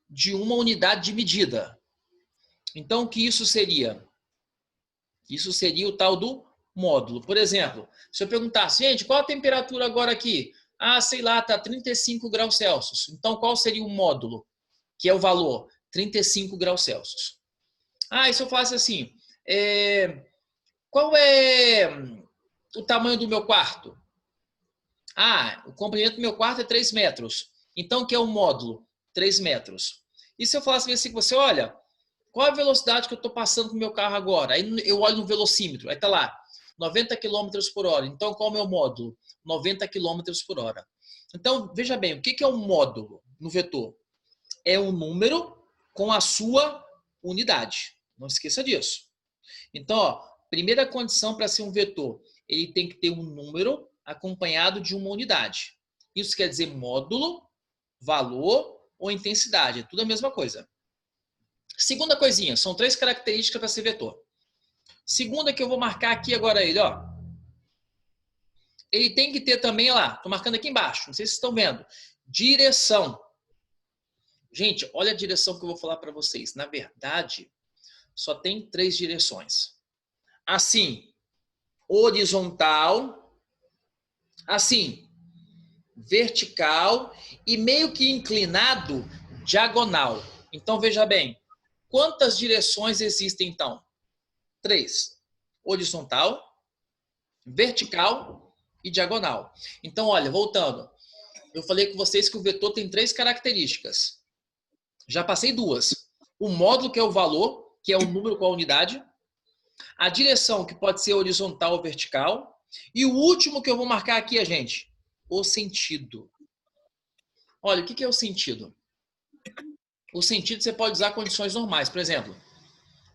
de uma unidade de medida. Então, o que isso seria? Isso seria o tal do módulo. Por exemplo, se eu perguntasse, gente, qual a temperatura agora aqui? Ah, sei lá, está 35 graus Celsius. Então, qual seria o módulo? Que é o valor? 35 graus Celsius. Ah, e se eu falasse assim, qual é o tamanho do meu quarto? Ah, o comprimento do meu quarto é 3 metros. Então, o que é o módulo? 3 metros. E se eu falasse assim com você, olha, qual a velocidade que eu estou passando com o meu carro agora? Aí eu olho no velocímetro, aí está lá, 90 km por hora. Então, qual é o meu módulo? 90 km por hora. Então, veja bem, o que é um módulo no vetor? É um número com a sua unidade. Não esqueça disso. Então, ó, primeira condição para ser um vetor, ele tem que ter um número acompanhado de uma unidade. Isso quer dizer módulo, valor ou intensidade. É tudo a mesma coisa. Segunda coisinha, são 3 características para ser vetor. Segunda que eu vou marcar aqui agora ele, ó. Ele tem que ter também, ó lá, estou marcando aqui embaixo, não sei se vocês estão vendo, direção. Gente, olha a direção que eu vou falar para vocês. Na verdade, só tem 3 direções. Assim, horizontal, assim, vertical e meio que inclinado, diagonal. Então, veja bem, quantas direções existem, então? 3. Horizontal, vertical e diagonal. Então, olha, voltando. Eu falei com vocês que o vetor tem 3 características. Já passei 2. O módulo, que é o valor, que é o número com a unidade. A direção, que pode ser horizontal ou vertical. E o último que eu vou marcar aqui, gente, o sentido. Olha, o que é o sentido? O sentido você pode usar condições normais. Por exemplo,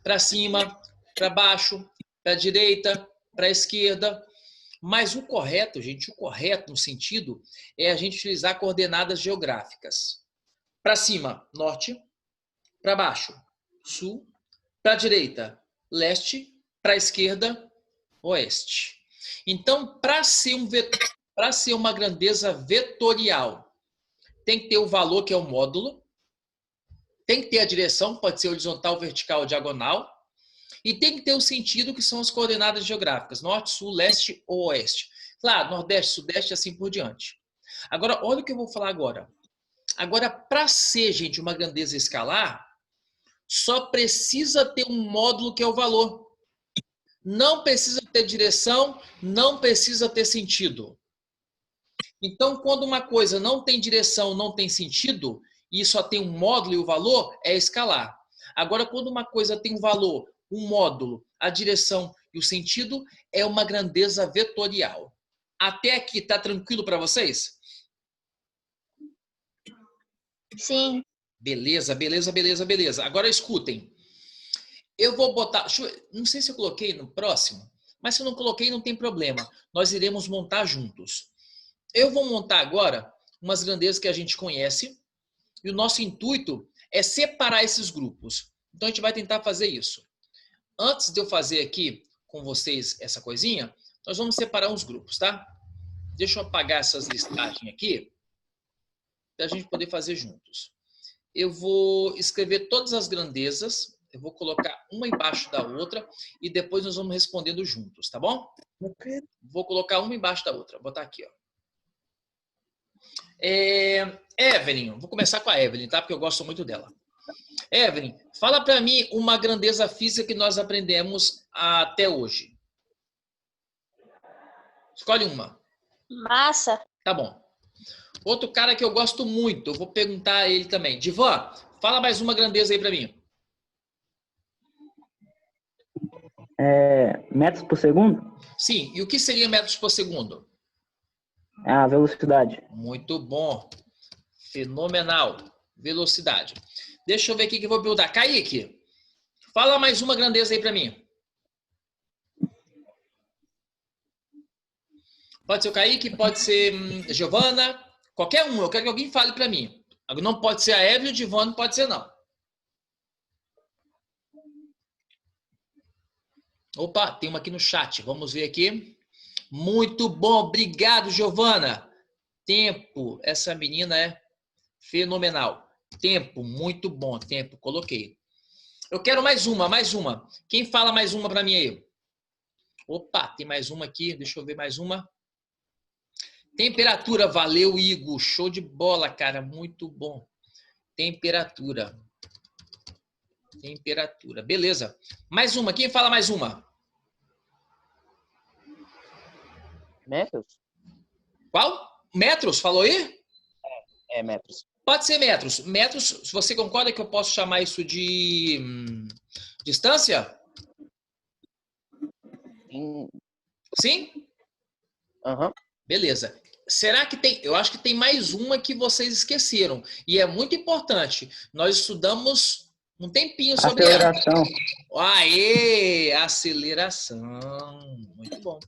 para cima, para baixo, para a direita, para a esquerda. Mas o correto, gente, o correto no sentido é a gente utilizar coordenadas geográficas. Para cima, norte. Para baixo, sul. Para a direita, leste. Para a esquerda, oeste. Então, para ser uma grandeza vetorial, tem que ter o valor, que é o módulo. Tem que ter a direção, pode ser horizontal, vertical ou diagonal. E tem que ter o sentido, que são as coordenadas geográficas, norte, sul, leste ou oeste. Claro, nordeste, sudeste e assim por diante. Agora, olha o que eu vou falar agora. Agora, para ser, gente, uma grandeza escalar, só precisa ter um módulo, que é o valor. Não precisa ter direção, não precisa ter sentido. Então, quando uma coisa não tem direção, não tem sentido, e só tem um módulo e o valor, é escalar. Agora, quando uma coisa tem um valor, um módulo, a direção e o sentido, é uma grandeza vetorial. Até aqui, tá tranquilo para vocês? Sim. Beleza, beleza, beleza, beleza. Agora escutem. Eu vou botar... Não sei se eu coloquei no próximo, mas se eu não coloquei, não tem problema. Nós iremos montar juntos. Eu vou montar agora umas grandezas que a gente conhece e o nosso intuito é separar esses grupos. Então, a gente vai tentar fazer isso. Antes de eu fazer aqui com vocês essa coisinha, nós vamos separar uns grupos, tá? Deixa eu apagar essas listagens aqui para a gente poder fazer juntos. Eu vou escrever todas as grandezas, eu vou colocar uma embaixo da outra e depois nós vamos respondendo juntos, tá bom? Vou colocar uma embaixo da outra. Vou botar aqui, ó. Evelyn, vou começar com a Evelyn, tá? Porque eu gosto muito dela. Evelyn, fala para mim uma grandeza física que nós aprendemos até hoje. Escolhe uma. Massa. Tá bom. Outro cara que eu gosto muito, eu vou perguntar a ele também. Divan, fala mais uma grandeza aí para mim. Metros por segundo? Sim, e o que seria metros por segundo? A velocidade. Muito bom. Fenomenal. Velocidade. Deixa eu ver aqui que eu vou perguntar. Kaique, fala mais uma grandeza aí para mim. Pode ser o Kaique, pode ser Giovana, qualquer um. Eu quero que alguém fale para mim. Não pode ser a Evelyn, o Giovana não pode ser não. Opa, tem uma aqui no chat. Vamos ver aqui. Muito bom. Obrigado, Giovana. Tempo. Essa menina é fenomenal. Tempo, muito bom. Tempo, coloquei. Eu quero mais uma, mais uma. Quem fala mais uma para mim aí? Opa, tem mais uma aqui. Deixa eu ver mais uma. Temperatura, valeu, Igor. Show de bola, cara. Muito bom. Temperatura. Temperatura. Beleza. Mais uma. Quem fala mais uma? Metros? Qual? Metros, falou aí? É, metros. Pode ser metros. Metros, se você concorda que eu posso chamar isso de distância? Sim? Aham. Beleza. Será que tem... Eu acho que tem mais uma que vocês esqueceram. E é muito importante. Nós estudamos um tempinho sobre ela. Aceleração. Aê! Aceleração. Muito bom.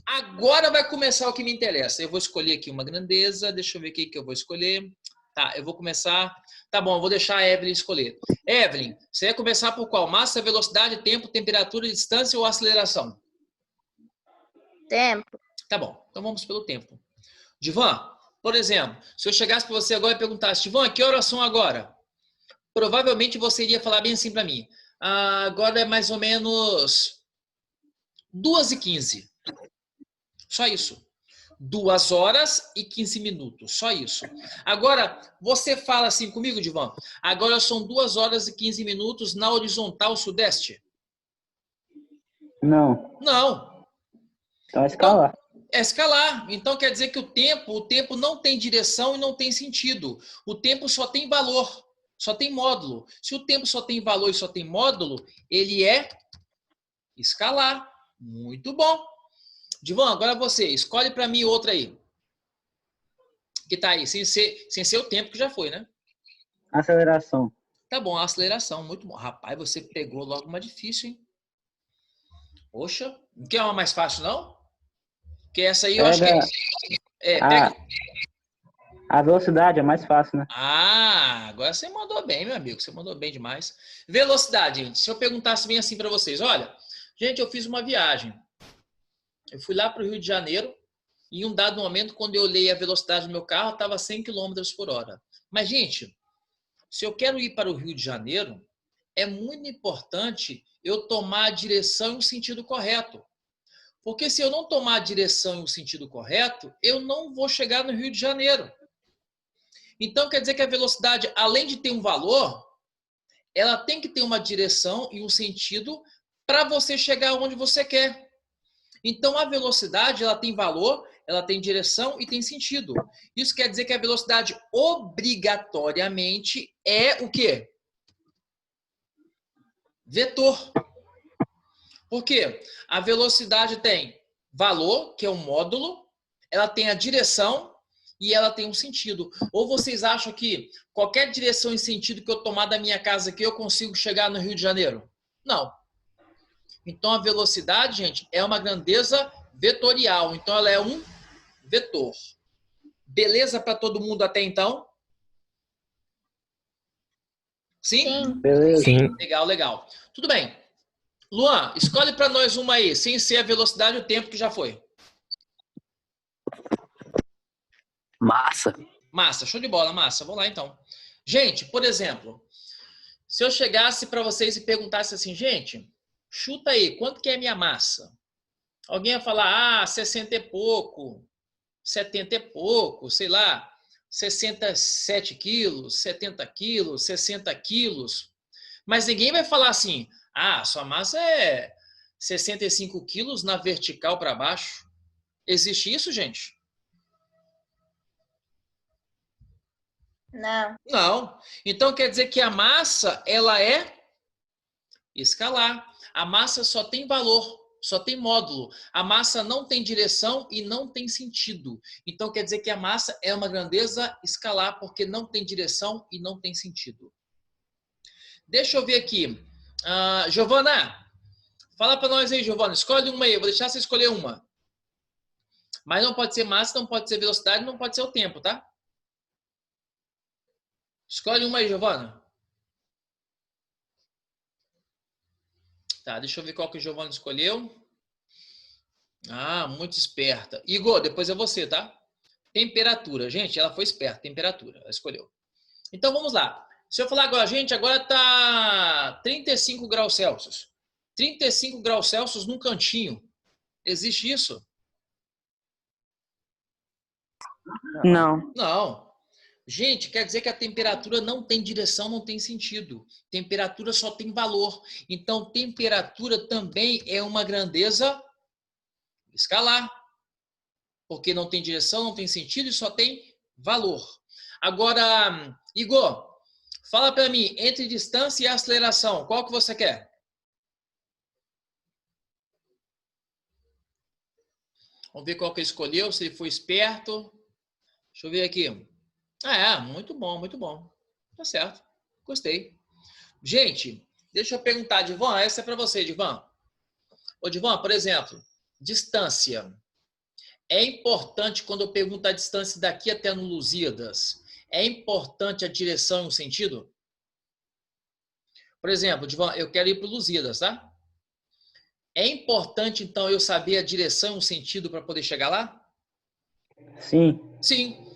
Agora vai começar o que me interessa. Eu vou escolher aqui uma grandeza. Deixa eu ver o que eu vou escolher. Tá, eu vou começar... Tá bom, eu vou deixar a Evelyn escolher. Evelyn, você vai começar por qual? Massa, velocidade, tempo, temperatura, distância ou aceleração? Tempo. Tá bom, então vamos pelo tempo. Divan, por exemplo, se eu chegasse para você agora e perguntasse, Divan, que horas são agora? Provavelmente você iria falar bem assim para mim. Agora é mais ou menos 2h15. Só isso. 2 horas e 15 minutos. Só isso. Agora, você fala assim comigo, Divan. Agora são 2 horas e 15 minutos na horizontal sudeste? Não. Não. Então é escalar. É escalar. Então quer dizer que o tempo não tem direção e não tem sentido. O tempo só tem valor, só tem módulo. Se o tempo só tem valor e só tem módulo, ele é escalar. Muito bom. Divan, agora você. Escolhe para mim outra aí. Que tá aí, sem ser o tempo que já foi, né? Aceleração. Tá bom, aceleração. Muito bom. Rapaz, você pegou logo uma difícil, hein? Poxa, não quer uma mais fácil, não? Porque essa aí eu acho que pega... A velocidade é mais fácil, né? Agora você mandou bem, meu amigo. Você mandou bem demais. Velocidade, gente. Se eu perguntasse bem assim para vocês, olha, gente, eu fiz uma viagem. Eu fui lá para o Rio de Janeiro e em um dado momento, quando eu olhei a velocidade do meu carro, estava 100 km por hora. Mas, gente, se eu quero ir para o Rio de Janeiro, é muito importante eu tomar a direção e o sentido correto. Porque se eu não tomar a direção e o sentido correto, eu não vou chegar no Rio de Janeiro. Então, quer dizer que a velocidade, além de ter um valor, ela tem que ter uma direção e um sentido para você chegar onde você quer. Então, a velocidade, ela tem valor, ela tem direção e tem sentido. Isso quer dizer que a velocidade, obrigatoriamente, é o quê? Vetor. Por quê? A velocidade tem valor, que é um módulo, ela tem a direção e ela tem um sentido. Ou vocês acham que qualquer direção e sentido que eu tomar da minha casa aqui, eu consigo chegar no Rio de Janeiro? Não. Então, a velocidade, gente, é uma grandeza vetorial. Então, ela é um vetor. Beleza para todo mundo até então? Sim? Sim. Beleza. Sim. Legal, legal. Tudo bem. Luan, escolhe para nós uma aí, sem ser a velocidade e o tempo que já foi. Massa. Massa, show de bola, massa. Vamos lá, então. Gente, por exemplo, se eu chegasse para vocês e perguntasse assim, gente, chuta aí, quanto que é a minha massa? Alguém ia falar, 60 e pouco, 70 e pouco, sei lá, 67 quilos, 70 quilos, 60 quilos. Mas ninguém vai falar assim, sua massa é 65 quilos na vertical para baixo. Existe isso, gente? Não. Não. Então quer dizer que a massa, ela é escalar. A massa só tem valor, só tem módulo. A massa não tem direção e não tem sentido. Então quer dizer que a massa é uma grandeza escalar porque não tem direção e não tem sentido. Deixa eu ver aqui. Giovana, fala para nós aí, Giovana. Escolhe uma aí. Eu vou deixar você escolher uma. Mas não pode ser massa, não pode ser velocidade, não pode ser o tempo, tá? Escolhe uma aí, Giovana. Tá, deixa eu ver qual que o Giovana escolheu. Muito esperta. Igor, depois é você, tá? Temperatura. Gente, ela foi esperta. Temperatura. Ela escolheu. Então, vamos lá. Se eu falar agora, gente, agora está 35 graus Celsius. 35 graus Celsius num cantinho. Existe isso? Não. Não. Gente, quer dizer que a temperatura não tem direção, não tem sentido. Temperatura só tem valor. Então, temperatura também é uma grandeza escalar. Porque não tem direção, não tem sentido e só tem valor. Agora, Igor, fala para mim, entre distância e aceleração, qual que você quer? Vamos ver qual que ele escolheu, se ele foi esperto. Deixa eu ver aqui. Muito bom, muito bom. Tá certo. Gostei. Gente, deixa eu perguntar, Divan, essa é para você, Divan. Ô, Divan, por exemplo, distância. É importante, quando eu pergunto a distância daqui até no Lusíadas, é importante a direção e o sentido? Por exemplo, Divan, eu quero ir para o Lusíadas, tá? É importante, então, eu saber a direção e o sentido para poder chegar lá? Sim. Sim.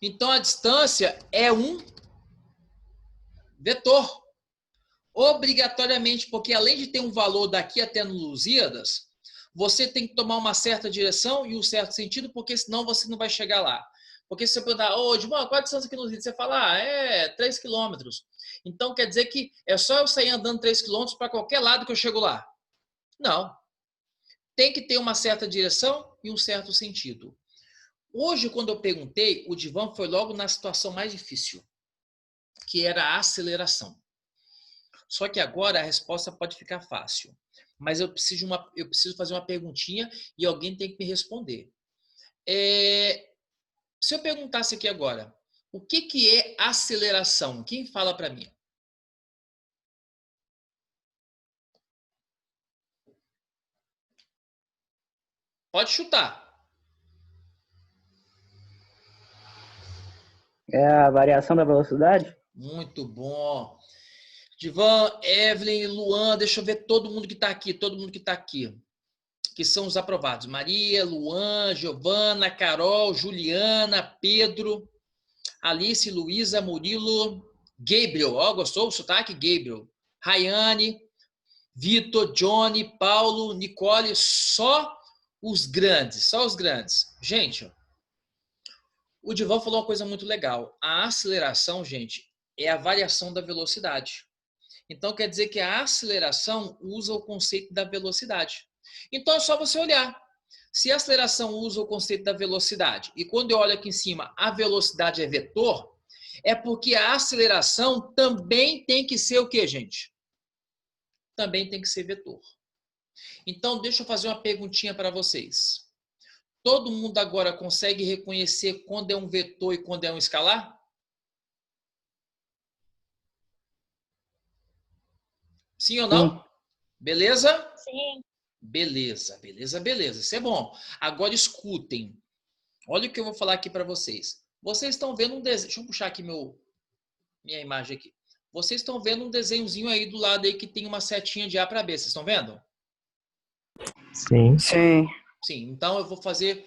Então, a distância é um vetor. Obrigatoriamente, porque além de ter um valor daqui até no Lusíadas, você tem que tomar uma certa direção e um certo sentido, porque senão você não vai chegar lá. Porque se você perguntar, ô, Edmar, qual a distância aqui no Lusíadas? Você fala, é 3 quilômetros. Então, quer dizer que é só eu sair andando 3 quilômetros para qualquer lado que eu chego lá. Não. Tem que ter uma certa direção e um certo sentido. Hoje, quando eu perguntei, o Divan foi logo na situação mais difícil, que era a aceleração. Só que agora a resposta pode ficar fácil. Mas eu preciso fazer uma perguntinha e alguém tem que me responder. Se eu perguntasse aqui agora, o que é aceleração? Quem fala para mim? Pode chutar. É a variação da velocidade? Muito bom. Divan, Evelyn, Luan, deixa eu ver todo mundo que está aqui, que são os aprovados. Maria, Luan, Giovana, Carol, Juliana, Pedro, Alice, Luísa, Murilo, Gabriel, gostou o sotaque? Gabriel, Rayane, Vitor, Johnny, Paulo, Nicole, só os grandes. Gente, o Divan falou uma coisa muito legal. A aceleração, gente, é a variação da velocidade. Então, quer dizer que a aceleração usa o conceito da velocidade. Então, é só você olhar. Se a aceleração usa o conceito da velocidade, e quando eu olho aqui em cima, a velocidade é vetor, é porque a aceleração também tem que ser o quê, gente? Também tem que ser vetor. Então, deixa eu fazer uma perguntinha para vocês. Todo mundo agora consegue reconhecer quando é um vetor e quando é um escalar? Sim ou não? Sim. Beleza? Sim. Beleza. Isso é bom. Agora escutem. Olha o que eu vou falar aqui para vocês. Vocês estão vendo um desenho. Deixa eu puxar aqui minha imagem aqui. Vocês estão vendo um desenhozinho aí do lado aí que tem uma setinha de A para B. Vocês estão vendo? Sim. Sim. Sim. Então eu vou fazer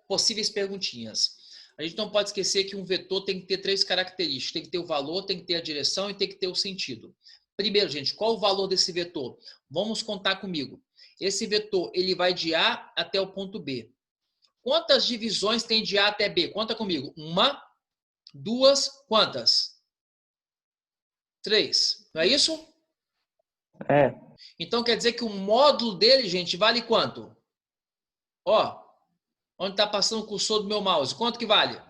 possíveis perguntinhas. A gente não pode esquecer que um vetor tem que ter 3 características. Tem que ter o valor, tem que ter a direção e tem que ter o sentido. Primeiro, gente, qual o valor desse vetor? Vamos contar comigo. Esse vetor, ele vai de A até o ponto B. Quantas divisões tem de A até B? Conta comigo. 1, 2, quantas? 3. Não é isso? É. Então, quer dizer que o módulo dele, gente, vale quanto? Ó, onde está passando o cursor do meu mouse. Quanto que vale?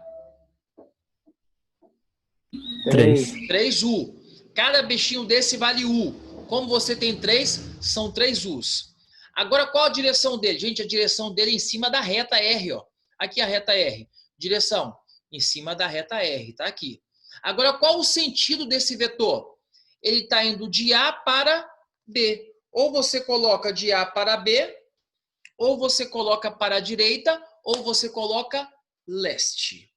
3. 3U. Cada bichinho desse vale U. Como você tem 3, são 3 U's. Agora, qual a direção dele? Gente, a direção dele é em cima da reta R, ó. Aqui a reta R. Direção em cima da reta R, tá aqui. Agora, qual o sentido desse vetor? Ele está indo de A para B. Ou você coloca de A para B, ou você coloca para a direita, ou você coloca leste.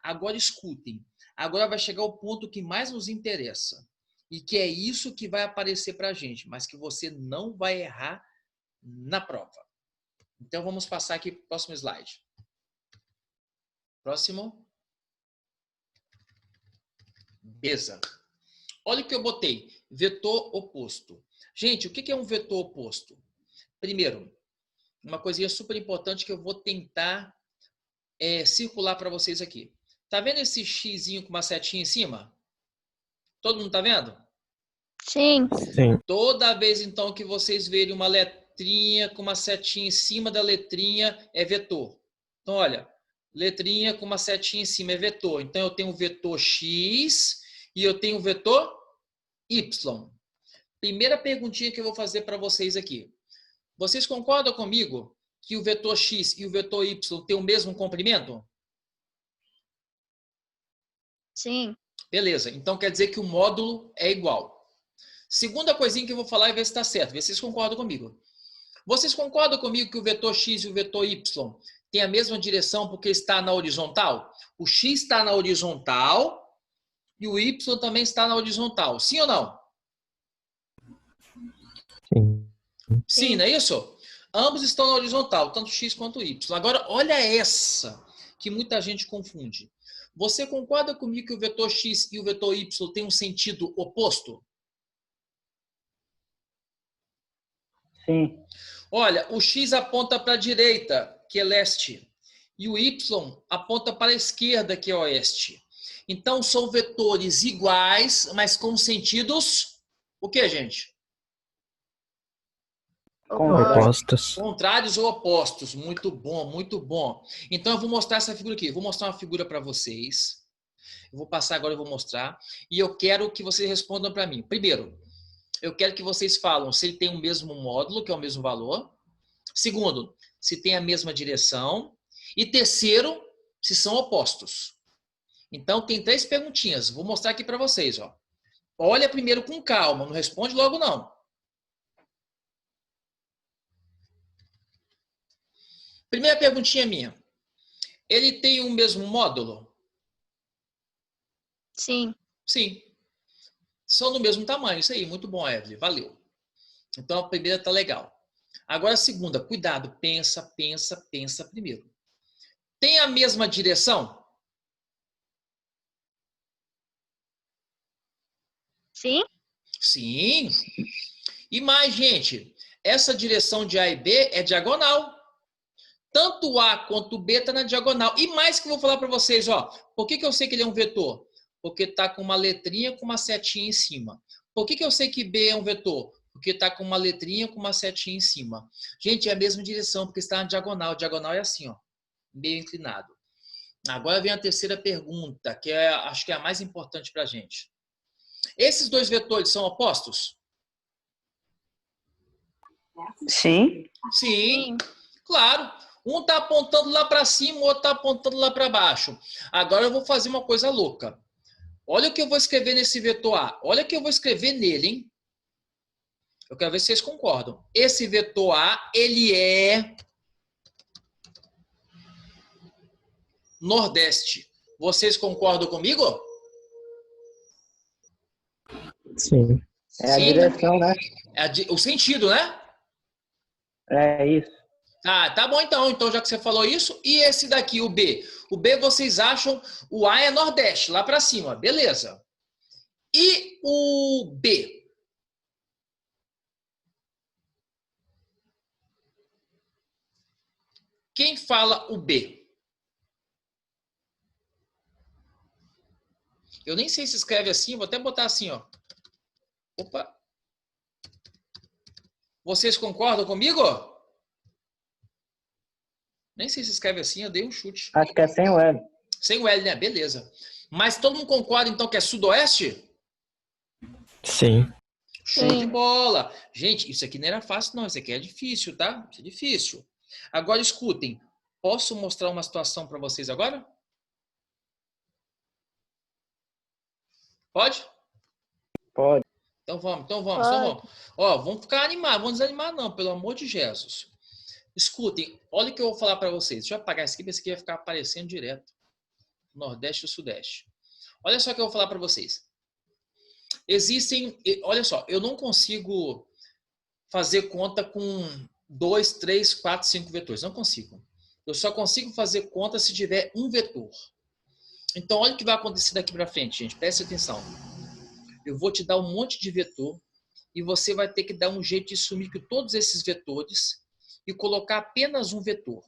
Agora escutem. Agora vai chegar o ponto que mais nos interessa. E que é isso que vai aparecer para a gente, mas que você não vai errar na prova. Então vamos passar aqui para o próximo slide. Próximo. Beleza. Olha o que eu botei. Vetor oposto. Gente, o que é um vetor oposto? Primeiro, uma coisinha super importante que eu vou tentar circular para vocês aqui. Tá vendo esse xizinho com uma setinha em cima? Todo mundo tá vendo? Sim. Sim. Toda vez, então, que vocês verem uma letrinha com uma setinha em cima da letrinha, é vetor. Então, olha, letrinha com uma setinha em cima é vetor. Então, eu tenho o vetor x e eu tenho o vetor y. Primeira perguntinha que eu vou fazer para vocês aqui. Vocês concordam comigo que o vetor x e o vetor y têm o mesmo comprimento? Sim. Beleza, então quer dizer que o módulo é igual. Segunda coisinha que eu vou falar e ver se está certo, ver se vocês concordam comigo. Vocês concordam comigo que o vetor x e o vetor y têm a mesma direção porque está na horizontal? O x está na horizontal e o y também está na horizontal. Sim ou não? Sim. Sim, não é isso? Ambos estão na horizontal, tanto x quanto y. Agora, olha essa que muita gente confunde. Você concorda comigo que o vetor x e o vetor y têm um sentido oposto? Sim. Olha, o x aponta para a direita, que é leste, e o y aponta para a esquerda, que é oeste. Então, são vetores iguais, mas com sentidos... O que, gente? Opostos. Contrários ou opostos. Muito bom, muito bom. Então, eu vou mostrar essa figura aqui. Vou mostrar uma figura para vocês. Eu vou passar agora, eu vou mostrar. E eu quero que vocês respondam para mim. Primeiro, eu quero que vocês falem se ele tem o mesmo módulo, que é o mesmo valor. Segundo, se tem a mesma direção. E terceiro, se são opostos. Então, tem 3 perguntinhas. Vou mostrar aqui para vocês. Ó. Olha primeiro com calma, não responde logo não. Primeira perguntinha minha. Ele tem o mesmo módulo? Sim. Sim. São do mesmo tamanho. Isso aí, muito bom, Evelyn. Valeu. Então, a primeira tá legal. Agora, a segunda. Cuidado. Pensa primeiro. Tem a mesma direção? Sim? Sim. E mais, gente. Essa direção de A e B é diagonal. Tanto A quanto B está na diagonal. E mais que eu vou falar para vocês, ó. Por que eu sei que ele é um vetor? Porque está com uma letrinha com uma setinha em cima. Por que eu sei que B é um vetor? Porque está com uma letrinha com uma setinha em cima. Gente, é a mesma direção, porque está na diagonal. Diagonal é assim, ó. Meio inclinado. Agora vem a terceira pergunta, que acho que é a mais importante para a gente. Esses 2 vetores são opostos? Sim. Sim. Claro. Um está apontando lá para cima, o outro está apontando lá para baixo. Agora eu vou fazer uma coisa louca. Olha o que eu vou escrever nesse vetor A. Olha o que eu vou escrever nele, hein? Eu quero ver se vocês concordam. Esse vetor A, ele é Nordeste. Vocês concordam comigo? Sim. É a Sim. direção, né? O sentido, né? É isso. Ah, tá bom então. Então, já que você falou isso, e esse daqui, o B? O B, vocês acham, o A é Nordeste, lá para cima. Beleza. E o B? Quem fala o B? Eu nem sei se escreve assim, vou até botar assim, ó. Opa. Vocês concordam comigo? Nem sei se escreve assim, eu dei um chute. Acho que é sem o L. Sem o L, né? Beleza. Mas todo mundo concorda, então, que é Sudoeste? Sim. Show de Sim. bola. Gente, isso aqui não era fácil, não. Isso aqui é difícil, tá? Isso é difícil. Agora, escutem. Posso mostrar uma situação para vocês agora? Pode? Pode. Então vamos. Ó, vamos ficar animados, vamos desanimar não, pelo amor de Jesus. Escutem, olha o que eu vou falar para vocês. Deixa eu apagar esse aqui vai ficar aparecendo direto. Nordeste e Sudeste. Olha só o que eu vou falar para vocês. Olha só, eu não consigo fazer conta com 2, 3, 4, 5 vetores. Não consigo. Eu só consigo fazer conta se tiver um vetor. Então, olha o que vai acontecer daqui para frente, gente. Preste atenção. Eu vou te dar um monte de vetor e você vai ter que dar um jeito de sumir com todos esses vetores e colocar apenas um vetor.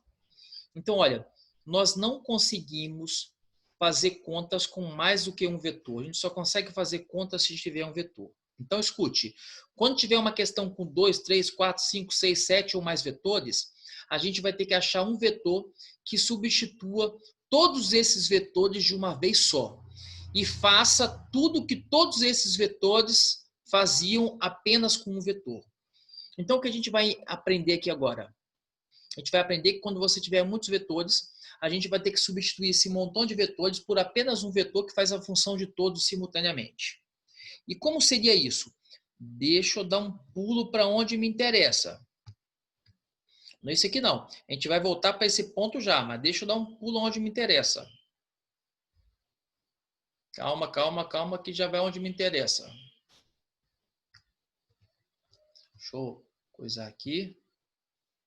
Então, olha, nós não conseguimos fazer contas com mais do que um vetor. A gente só consegue fazer contas se tiver um vetor. Então, escute. Quando tiver uma questão com 2, 3, 4, 5, 6, 7 ou mais vetores, a gente vai ter que achar um vetor que substitua todos esses vetores de uma vez só. E faça tudo que todos esses vetores faziam apenas com um vetor. Então, o que a gente vai aprender aqui agora? A gente vai aprender que quando você tiver muitos vetores, a gente vai ter que substituir esse montão de vetores por apenas um vetor que faz a função de todos simultaneamente. E como seria isso? Deixa eu dar um pulo para onde me interessa. Não é esse aqui não. A gente vai voltar para esse ponto já, mas deixa eu dar um pulo onde me interessa. Calma, calma, calma, que já vai onde me interessa. Deixa eu coisar aqui.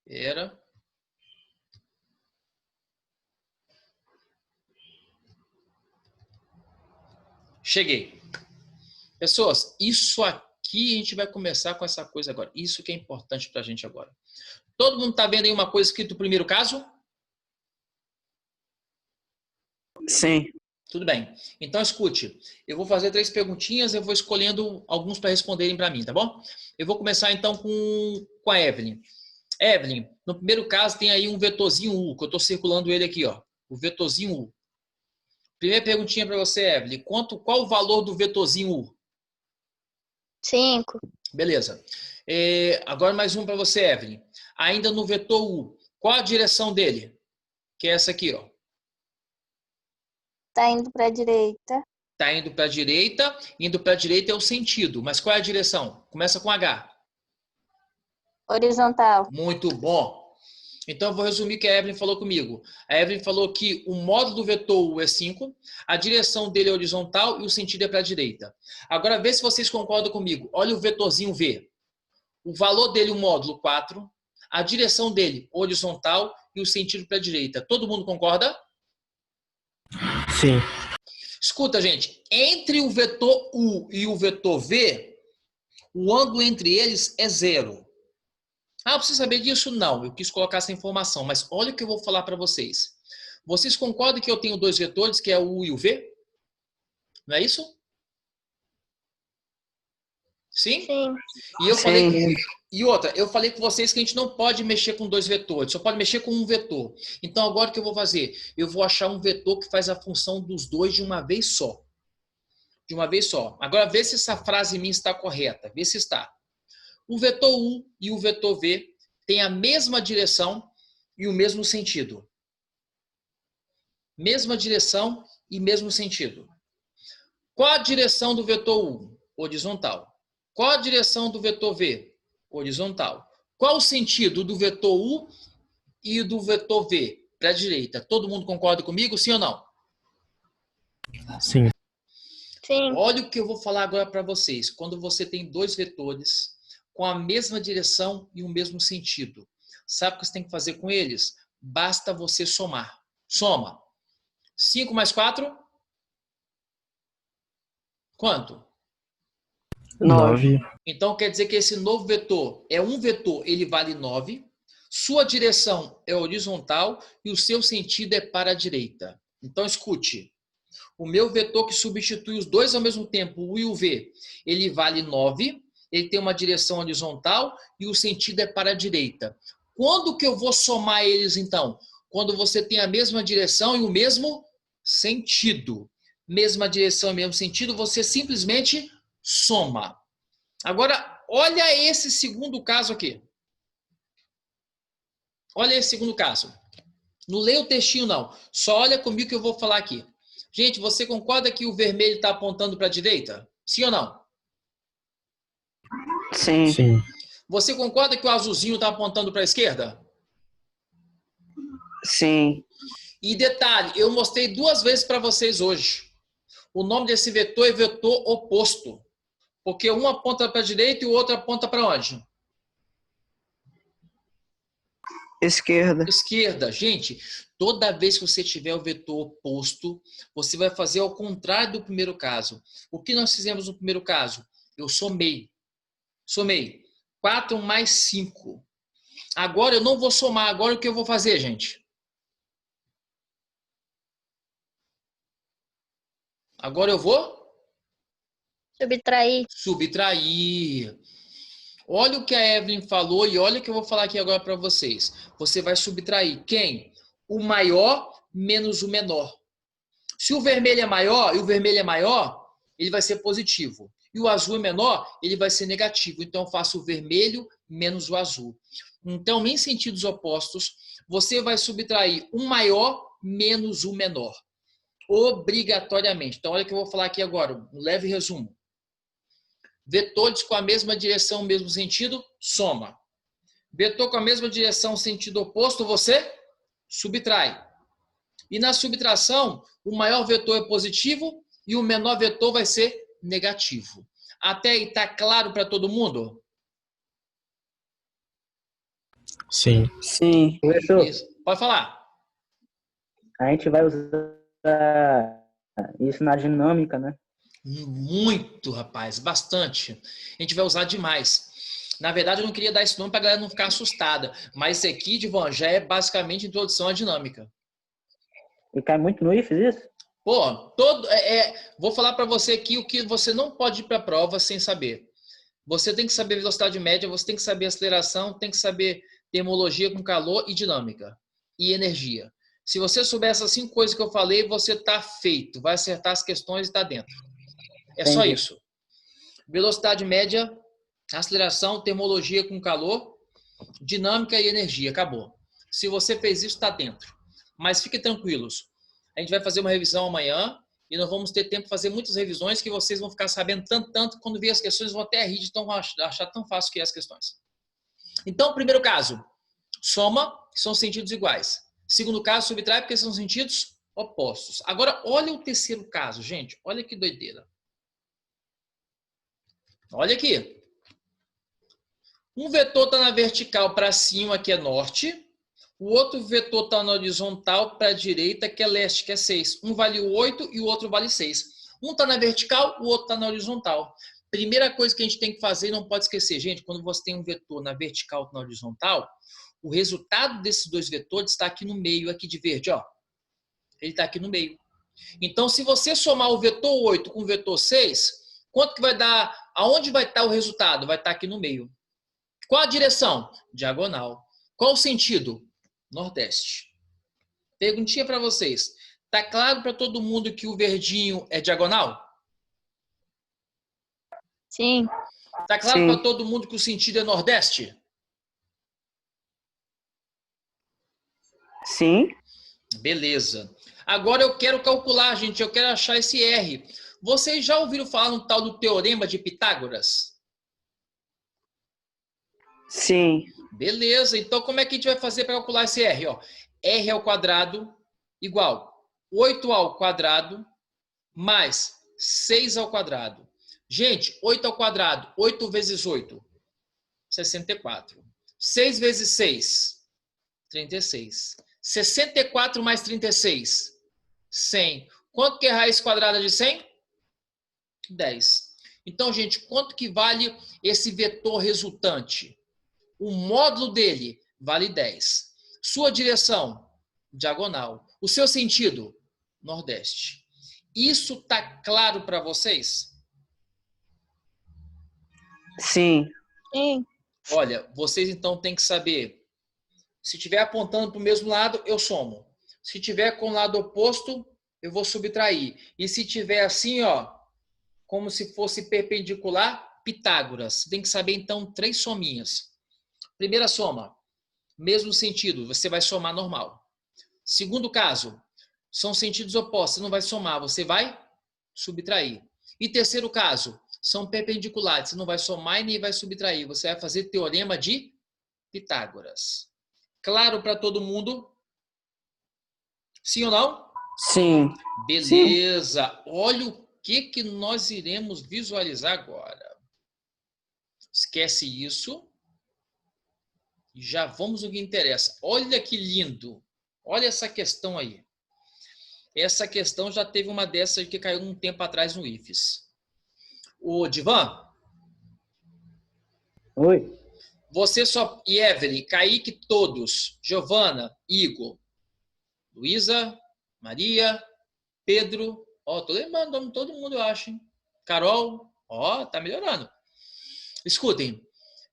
Espera. Cheguei. Pessoas, isso aqui a gente vai começar com essa coisa agora. Isso que é importante para a gente agora. Todo mundo está vendo aí uma coisa escrita no primeiro caso? Sim. Tudo bem. Então, escute. Eu vou fazer 3 perguntinhas, eu vou escolhendo alguns para responderem para mim, tá bom? Eu vou começar então com a Evelyn. Evelyn, no primeiro caso tem aí um vetorzinho U, que eu estou circulando ele aqui, ó. O vetorzinho U. Primeira perguntinha para você, Evelyn. Qual o valor do vetorzinho U? 5. Beleza. Agora mais um para você, Evelyn. Ainda no vetor U, qual a direção dele? Que é essa aqui, ó. Tá indo para a direita. Tá indo para a direita. Indo para a direita é o sentido. Mas qual é a direção? Começa com H. Horizontal. Muito bom. Então, eu vou resumir o que a Evelyn falou comigo. A Evelyn falou que o módulo do vetor U é 5, a direção dele é horizontal e o sentido é para a direita. Agora, vê se vocês concordam comigo. Olha o vetorzinho V. O valor dele, o módulo, 4. A direção dele, horizontal e o sentido para a direita. Todo mundo concorda? Sim. Escuta, gente. Entre o vetor U e o vetor V, o ângulo entre eles é 0. Ah, eu preciso saber disso? Não, eu quis colocar essa informação, mas olha o que eu vou falar para vocês. Vocês concordam que eu tenho 2 vetores, que é o U e o V? Não é isso? Sim? Sim. E outra, eu falei com vocês que a gente não pode mexer com 2 vetores, só pode mexer com um vetor. Então agora o que eu vou fazer? Eu vou achar um vetor que faz a função dos 2 de uma vez só. De uma vez só. Agora vê se essa frase minha está correta. Vê se está. O vetor U e o vetor V têm a mesma direção e o mesmo sentido. Mesma direção e mesmo sentido. Qual a direção do vetor U? Horizontal. Qual a direção do vetor V? Horizontal. Qual o sentido do vetor U e do vetor V? Para a direita. Todo mundo concorda comigo, sim ou não? Sim. Sim. Olha o que eu vou falar agora para vocês. Quando você tem 2 vetores com a mesma direção e o mesmo sentido, sabe o que você tem que fazer com eles? Basta você somar. Soma. 5 mais 4? Quanto? 9. Então quer dizer que esse novo vetor é um vetor, ele vale 9. Sua direção é horizontal e o seu sentido é para a direita. Então escute. O meu vetor que substitui os 2 ao mesmo tempo, o U e o V, ele vale 9. Ele tem uma direção horizontal e o sentido é para a direita. Quando que eu vou somar eles, então? Quando você tem a mesma direção e o mesmo sentido. Mesma direção e mesmo sentido, você simplesmente soma. Agora, olha esse segundo caso aqui. Olha esse segundo caso. Não leia o textinho, não. Só olha comigo que eu vou falar aqui. Gente, você concorda que o vermelho está apontando para a direita? Sim ou não? Sim. Sim. Você concorda que o azulzinho está apontando para a esquerda? Sim. E detalhe, eu mostrei 2 vezes para vocês hoje. O nome desse vetor é vetor oposto. Porque um aponta para a direita e o outro aponta para onde? Esquerda. Esquerda. Gente, toda vez que você tiver o vetor oposto, você vai fazer ao contrário do primeiro caso. O que nós fizemos no primeiro caso? Eu somei. Somei. 4 mais 5. Agora eu não vou somar. Agora o que eu vou fazer, gente? Agora eu vou Subtrair. subtrair. Olha o que a Evelyn falou e olha o que eu vou falar aqui agora para vocês. Você vai subtrair quem? O maior menos o menor. Se o vermelho é maior e o vermelho é maior, ele vai ser positivo. E o azul é menor, ele vai ser negativo. Então, eu faço o vermelho menos o azul. Então, em sentidos opostos, você vai subtrair o maior menos o menor. Obrigatoriamente. Então, olha o que eu vou falar aqui agora. Um leve resumo. Vetores com a mesma direção, mesmo sentido, soma. Vetor com a mesma direção, sentido oposto, você subtrai. E na subtração, o maior vetor é positivo e o menor vetor vai ser negativo. Até aí, está claro para todo mundo? Sim. Sim. Professor, Isso. Pode falar. a gente vai usar isso na dinâmica, né? Muito, rapaz, bastante. A gente vai usar demais. Na verdade, eu não queria dar esse nome para a galera não ficar assustada, mas esse aqui, Divan, já é basicamente introdução à dinâmica. E cai muito no IFES isso? Pô, vou falar para você aqui o que você não pode ir para a prova sem saber. Você tem que saber velocidade média, você tem que saber aceleração, tem que saber termologia com calor e dinâmica e energia. Se você souber essas 5 coisas que eu falei, você está feito. Vai acertar as questões e está dentro. É só isso. Velocidade média, aceleração, termologia com calor, dinâmica e energia. Acabou. Se você fez isso, está dentro. Mas fiquem tranquilos. A gente vai fazer uma revisão amanhã e nós vamos ter tempo para fazer muitas revisões que vocês vão ficar sabendo tanto, quando ver as questões vão até rir de tão achar tão fácil que é as questões. Então, primeiro caso, soma, que são sentidos iguais. Segundo caso, subtrai, porque são sentidos opostos. Agora, olha o terceiro caso, gente. Olha que doideira. Olha aqui. Um vetor está na vertical para cima, que é norte. O outro vetor está na horizontal para a direita, que é leste, que é 6. Um vale 8 e o outro vale 6. Um está na vertical, o outro está na horizontal. Primeira coisa que a gente tem que fazer, não pode esquecer, gente, quando você tem um vetor na vertical e na horizontal, o resultado desses dois vetores está aqui no meio, aqui de verde, ó. Ele está aqui no meio. Então, se você somar o vetor 8 com o vetor 6, quanto que vai dar? Aonde vai estar o resultado? Vai estar aqui no meio. Qual a direção? Diagonal. Qual o sentido? Nordeste. Perguntinha para vocês. Tá claro para todo mundo que o verdinho é diagonal? Sim. Tá claro para todo mundo que o sentido é nordeste? Sim. Beleza. Agora eu quero calcular, gente. Eu quero achar esse R. Vocês já ouviram falar no tal do Teorema de Pitágoras? Sim. Beleza. Então, como é que a gente vai fazer para calcular esse R? Ó, R ao quadrado igual 8 ao quadrado mais 6 ao quadrado. Gente, 8 ao quadrado, 8 vezes 8, 64. 6 vezes 6, 36. 64 mais 36, 100. Quanto que é a raiz quadrada de 100? 10. Então, gente, quanto que vale esse vetor resultante? O módulo dele vale 10. Sua direção, diagonal. O seu sentido, nordeste. Isso tá claro para vocês? Sim. Sim. Olha, vocês então têm que saber. Se estiver apontando para o mesmo lado, eu somo. Se tiver com o lado oposto, eu vou subtrair. E se tiver assim, ó, como se fosse perpendicular, Pitágoras. Você tem que saber então 3 sominhas. Primeira soma, mesmo sentido, você vai somar normal. Segundo caso, são sentidos opostos, você não vai somar, você vai subtrair. E terceiro caso, são perpendiculares, você não vai somar e nem vai subtrair, você vai fazer teorema de Pitágoras. Claro para todo mundo? Sim ou não? Sim. Beleza. Sim. Olha o que nós iremos visualizar agora. Esquece isso. Já vamos no que interessa. Olha que lindo. Olha essa questão aí. Essa questão já teve uma dessas que caiu um tempo atrás no IFES. O Divan, Oi. você só... E Evelyn, Kaique, todos. Giovana, Igor, Luísa, Maria, Pedro. Ó, tô lembrando o nome de todo mundo, eu acho, hein? Carol, ó, tá melhorando. Escutem,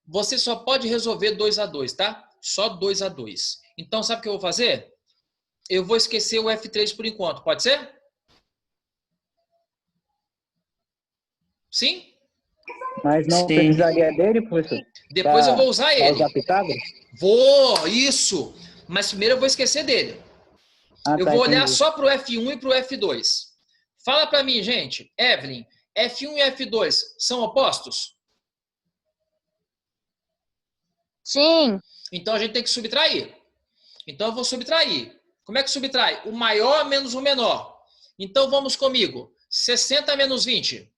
você só pode resolver 2 a 2, tá? Só 2 a 2. Então, sabe o que eu vou fazer? Eu vou esquecer o F3 por enquanto, pode ser? Sim? Mas não Sim. precisaria dele, professor? Depois eu vou usar Pra ele. usar Pitágoras? Vou, isso. Mas primeiro eu vou esquecer dele. Ah, Eu tá, vou olhar entendi. só para o F1 e para o F2. Fala para mim, gente. Evelyn, F1 e F2 são opostos? Sim. Então a gente tem que subtrair. Então eu vou subtrair. Como é que subtrai? O maior menos o menor. Então vamos comigo. 60 menos 20.